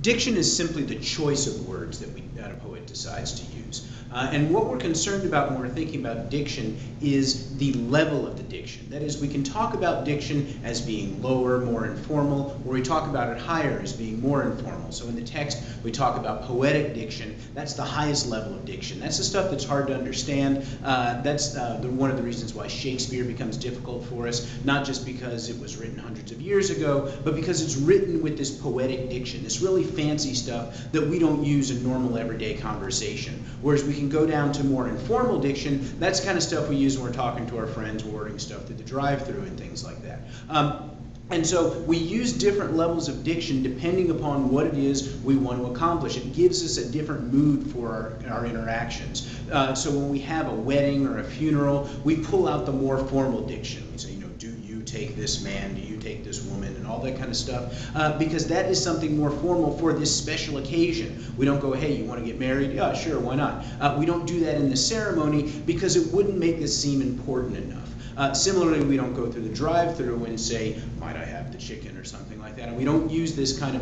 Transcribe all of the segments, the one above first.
Diction is simply the choice of words that a poet decides to use. And what we're concerned about when we're thinking about diction is the level of the diction. That is, we can talk about diction as being lower, more informal, or we talk about it higher as being more informal. So in the text, we talk about poetic diction. That's the highest level of diction. That's the stuff that's hard to understand. That's one of the reasons why Shakespeare becomes difficult for us, not just because it was written hundreds of years ago, but because it's written with this poetic diction, this really fancy stuff that we don't use in normal everyday conversation. Whereas we can go down to more informal diction. That's the kind of stuff we use when we're talking to our friends, we're ordering stuff through the drive-thru and things like that. And so we use different levels of diction depending upon what it is we want to accomplish. It gives us a different mood for our interactions. So when we have a wedding or a funeral, we pull out the more formal diction. We say, do you take this man? Do you take this woman? And all that kind of stuff. Because that is something more formal for this special occasion. We don't go, hey, you want to get married? Yeah, sure, why not? We don't do that in the ceremony because it wouldn't make this seem important enough. Similarly, we don't go through the drive-thru and say, might I have the chicken or something like that. And we don't use this kind of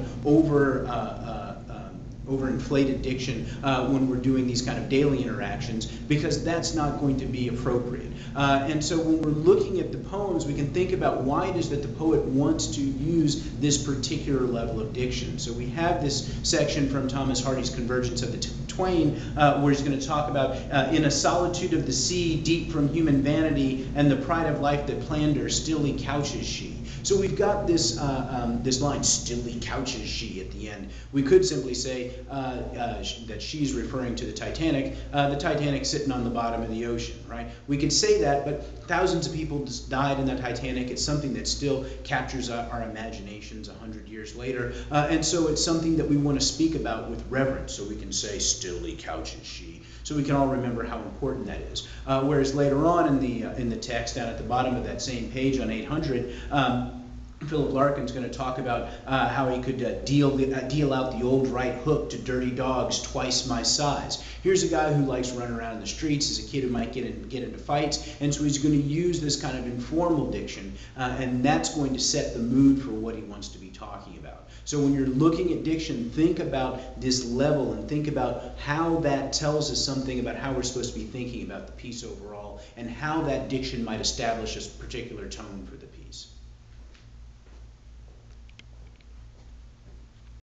overinflated diction when we're doing these kind of daily interactions, because that's not going to be appropriate. And so when we're looking at the poems, we can think about why it is that the poet wants to use this particular level of diction. So we have this section from Thomas Hardy's Convergence of the Twain, where he's going to talk about, in a solitude of the sea, deep from human vanity, and the pride of life that planned her, stilly couches she. So we've got this this line, stilly couches she, at the end. We could simply say that she's referring to the Titanic sitting on the bottom of the ocean, right? We could say that, but thousands of people died in the Titanic. It's something that still captures our imaginations 100 years later. And so it's something that we want to speak about with reverence. So we can say, stilly couches she. So we can all remember how important that is. Whereas later on in the text, down at the bottom of that same page on 800, Philip Larkin's going to talk about how he could deal out the old right hook to dirty dogs twice my size. Here's a guy who likes running around in the streets. He's a kid who might get into fights, and so he's going to use this kind of informal diction, and that's going to set the mood for what he wants to be talking about. So when you're looking at diction, think about this level and think about how that tells us something about how we're supposed to be thinking about the piece overall and how that diction might establish a particular tone for the